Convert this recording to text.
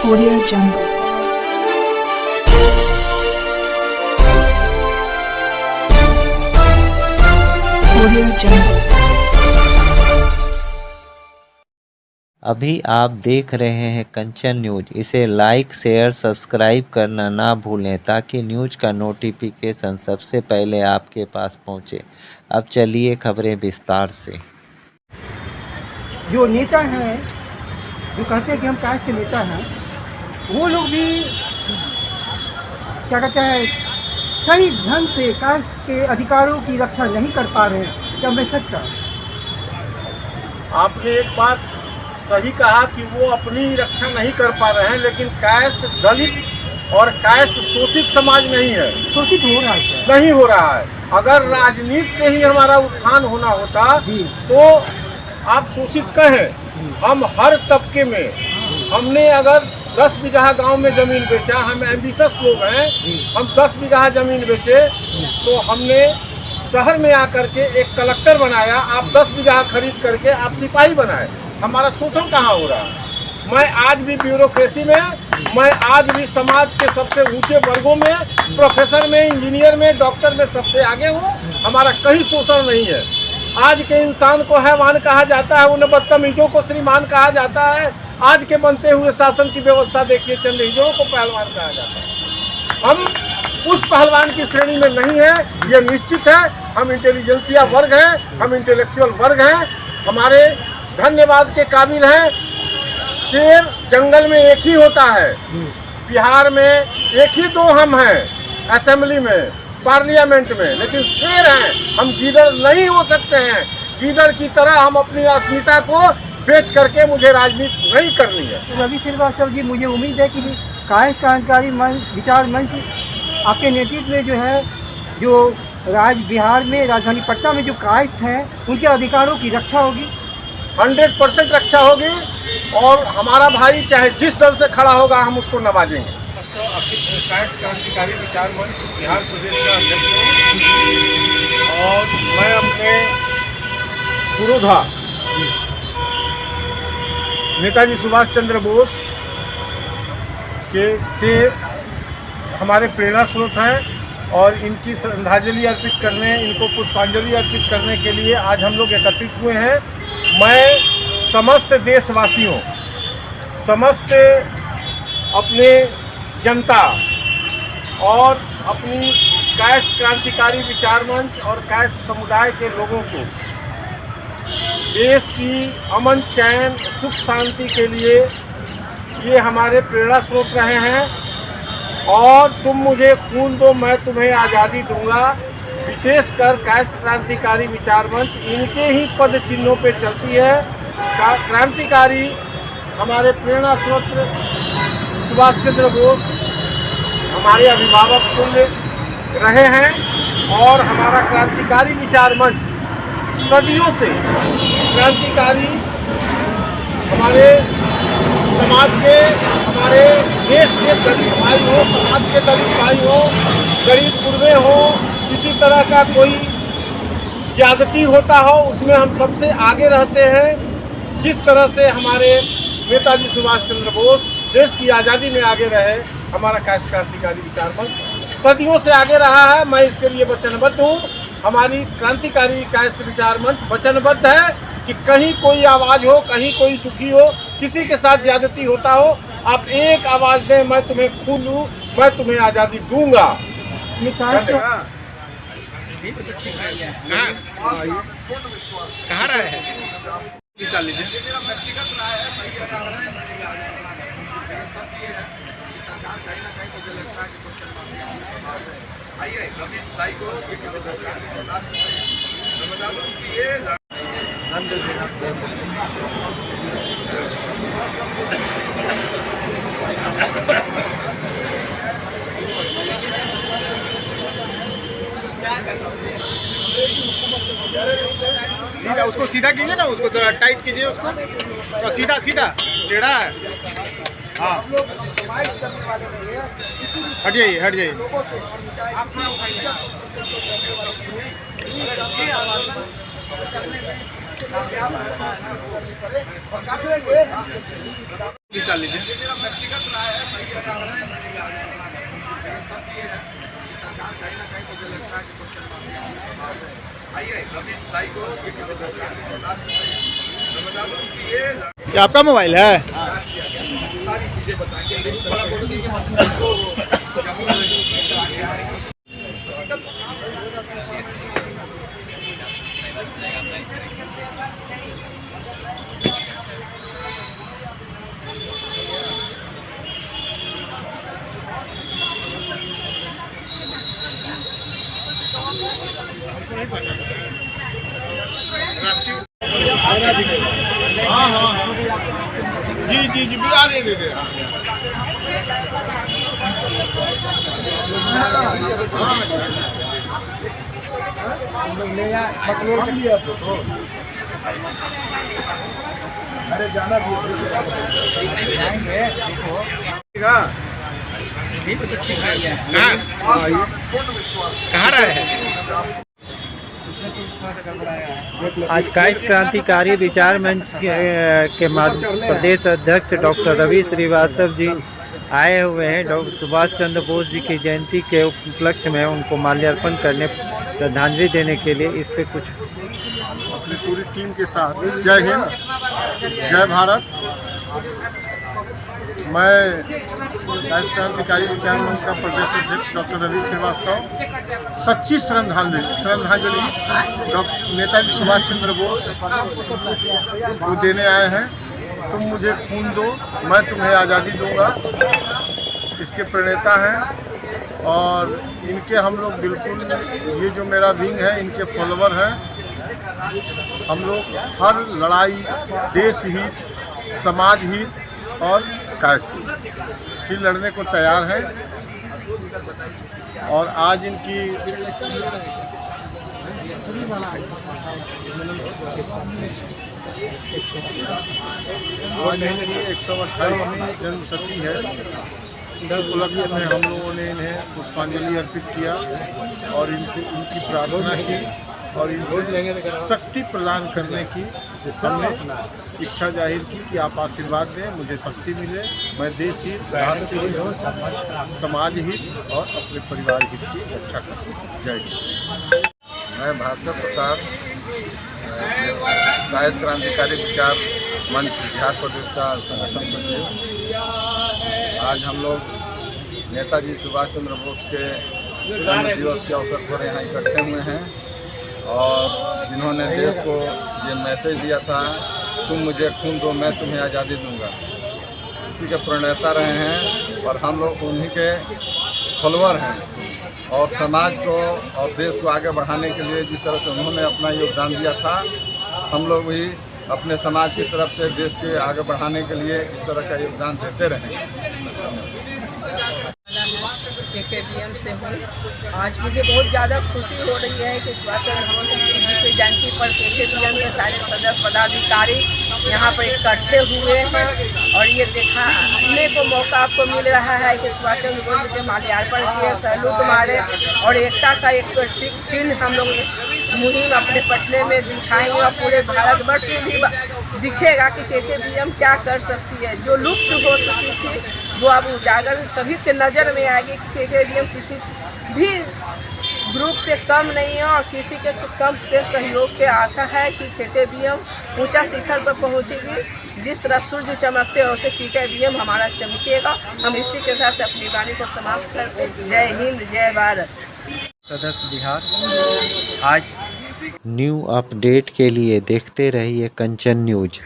Audio Jungle. Audio Jungle. अभी आप देख रहे हैं कंचन न्यूज। इसे लाइक शेयर सब्सक्राइब करना ना भूलें ताकि न्यूज का नोटिफिकेशन सबसे पहले आपके पास पहुंचे। अब चलिए खबरें विस्तार से। जो नेता हैं जो कहते हैं कि हम कास्ट के नेता हैं, वो लोग भी क्या कहते हैं सही ढंग से कास्ट के अधिकारों की रक्षा नहीं कर पा रहे हैं। क्या मैं सच कहा? आपने एक बात सही कहा कि वो अपनी रक्षा नहीं कर पा रहे हैं, लेकिन कास्ट दलित और कास्ट शोषित समाज नहीं है, शोषित हो रहा है क्या? नहीं हो रहा है। अगर राजनीति से ही हमारा उत्थान होना होता तो आप शोषित कहें, हम हर तबके में, हमने अगर 10 बीघा गांव में ज़मीन बेचा, हम एम्बिशस लोग हैं, हम 10 बीघा ज़मीन बेचे तो हमने शहर में आकर के एक कलेक्टर बनाया, आप 10 बीघा खरीद करके आप सिपाही बनाए। हमारा शोषण कहाँ हो रहा है? मैं आज भी ब्यूरोक्रेसी में, मैं आज भी समाज के सबसे ऊंचे वर्गों में, प्रोफेसर में, इंजीनियर में, डॉक्टर में सबसे आगे हूँ। हमारा कहीं शोषण नहीं है। आज के इंसान को हैवान कहा जाता है, उन्हें बदतमीजों को श्रीमान कहा जाता है। आज के बनते हुए शासन की व्यवस्था देखिए, चंद हिजड़ों को पहलवान कहा जाता है। हम उस पहलवान की श्रेणी में नहीं है, ये निश्चित है। हम इंटेलिजेंसिया वर्ग हैं, हम इंटेलेक्चुअल वर्ग हैं, हमारे धन्यवाद के काबिल हैं। शेर जंगल में एक ही होता है, बिहार में एक ही दो हम हैं असेंबली में, पार्लियामेंट में, लेकिन शेर हैं हम, गीदड़ नहीं हो सकते हैं। गीदड़ की तरह हम अपनी अस्मिता को बेच करके मुझे राजनीति नहीं करनी है। रवि श्रीवास्तव जी, मुझे उम्मीद है कि कास्ट क्रांतिकारी विचार मंच आपके नेतृत्व में जो है, जो बिहार में राजधानी पटना में जो कास्ट हैं उनके अधिकारों की रक्षा होगी, 100% रक्षा होगी। और हमारा भाई चाहे जिस दल से खड़ा होगा हम उसको नवाजेंगे। तो अखिल कास्ट क्रांतिकारी विचार मंच बिहार प्रदेश का अध्यक्ष हूँ और मैं अपने पुरोधा नेताजी सुभाष चंद्र बोस के से हमारे प्रेरणा स्रोत हैं और इनकी श्रद्धांजलि अर्पित करने, इनको पुष्पांजलि अर्पित करने के लिए आज हम लोग एकत्रित हुए हैं। मैं समस्त देशवासियों, समस्त अपने जनता और अपनी कास्ट क्रांतिकारी विचार मंच और कास्ट समुदाय के लोगों को देश की अमन, चैन, सुख, शांति के लिए ये हमारे प्रेरणा स्रोत रहे हैं। और तुम मुझे खून दो, मैं तुम्हें आज़ादी दूंगा। विशेषकर कास्ट क्रांतिकारी विचार मंच इनके ही पद चिन्हों पे चलती है। क्रांतिकारी हमारे प्रेरणा स्रोत सुभाष चंद्र बोस हमारे अभिभावक तुल्य रहे हैं और हमारा क्रांतिकारी विचार मंच सदियों से क्रांतिकारी हमारे समाज के, हमारे देश के दलित भाई हो, समाज के दलित भाई हो, गरीब गुरबे हो, किसी तरह का कोई ज्यादती होता हो, उसमें हम सबसे आगे रहते हैं। जिस तरह से हमारे नेताजी सुभाष चंद्र बोस देश की आज़ादी में आगे रहे, हमारा कास्ट क्रांतिकारी विचार मंच सदियों से आगे रहा है। मैं इसके लिए वचनबद्ध हूँ। हमारी क्रांतिकारी कास्ट विचार मंच वचनबद्ध है कि कहीं कोई आवाज़ हो, कहीं कोई दुखी हो, किसी के साथ ज्यादती होता हो, आप एक आवाज़ दें, मैं तुम्हें खून दूँ, मैं तुम्हें आज़ादी दूंगा। कहाँ रहे हैं? निकाल लीजिए। सीधा उसको सीधा कीजिए ना, उसको थोड़ा टाइट कीजिए, उसको तो सीधा सीधा टेढ़ा है। हाँ, हट जाइए, हट जाइए। निकाल लीजिए। ये आपका मोबाइल है? हाँ हाँ हाँ जी जी जी बिरा दे दे। अरे जाना भी कहाँ रहे हैं? आज काइस्ट क्रांतिकारी विचार मंच के प्रदेश अध्यक्ष डॉक्टर रवि श्रीवास्तव जी आए हुए हैं। डॉक्टर सुभाष चंद्र बोस जी की जयंती के उपलक्ष्य में उनको माल्यार्पण करने, श्रद्धांजलि देने के लिए इस पे कुछ अपनी पूरी टीम के साथ जय हिंद जय भारत। मैं काइस्ट क्रांतिकारी विचार मंच का प्रदेश अध्यक्ष डॉक्टर रवि श्रीवास्तव सच्ची श्रद्धांजलि डॉक्टर नेताजी सुभाष चंद्र बोस को देने आए हैं। तुम मुझे खून दो, मैं तुम्हें आज़ादी दूंगा, इसके प्रणेता हैं। और इनके हम लोग बिल्कुल, ये जो मेरा विंग है इनके फॉलोवर हैं। हम लोग हर लड़ाई, देश हित, समाज हित और काइस्ट की लड़ने को तैयार हैं। और आज इनकी आज इनकी 128वीं जन्मशती है। इस उपलक्ष्य में हम लोगों ने इन्हें पुष्पांजलि अर्पित किया और इनकी प्रार्थना की और इनसे शक्ति प्रदान करने की हमने इच्छा जाहिर की कि आप आशीर्वाद दें, मुझे शक्ति मिले, मैं देश हित, राष्ट्र हित, समाज हित और अपने परिवार हित की रक्षा कर सकूँ। जय हिंद। मैं भास्कर प्रसाद, काइस्ट क्रांतिकारी विचार मंच बिहार प्रदेश का संगठन सचिव। आज हम लोग नेताजी सुभाष चंद्र बोस के जन्म दिवस के अवसर पर यहाँ इकट्ठे हुए हैं और जिन्होंने देश को ये मैसेज दिया था, तुम मुझे खून दो, मैं तुम्हें आज़ादी दूंगा, इसी के प्रणेता रहे हैं और हम लोग उन्हीं के फॉलोअर हैं। और समाज को और देश को आगे बढ़ाने के लिए जिस तरह से उन्होंने अपना योगदान दिया था, हम लोग भी अपने समाज की तरफ से देश के आगे बढ़ाने के लिए इस तरह का योगदान देते रहें। KKBM से हूँ। आज मुझे बहुत ज़्यादा खुशी हो रही है कि सुभाष चंद्र बोस जी की जयंती पर KKBM के सारे सदस्य पदाधिकारी यहाँ पर इकट्ठे हुए हैं और ये दिखाने को मौका आपको मिल रहा है कि सुभाष चंद्र बोस जी के माल्यार्पण किए, सैल्यूट मारे और एकता का एक प्रतीक चिन्ह हम लोग मुहिम अपने पटने में दिखाएंगे और पूरे भारतवर्ष में भी दिखेगा कि KKBM क्या कर सकती है। जो लुप्त हो चुकी थी वो अब उजागर सभी के नज़र में आएगी कि KKBM किसी भी ग्रुप से कम नहीं है और किसी के कम के सहयोग के आशा है कि KKBM ऊंचा शिखर पर पहुंचेगी। जिस तरह सूर्य चमकते हैं उसे KKBM हमारा चमकेगा। हम इसी के साथ अपनी वाणी को समाप्त करते। जय हिंद, जय भारत। सदस्य बिहार। आज न्यू अपडेट के लिए देखते रहिए कंचन न्यूज।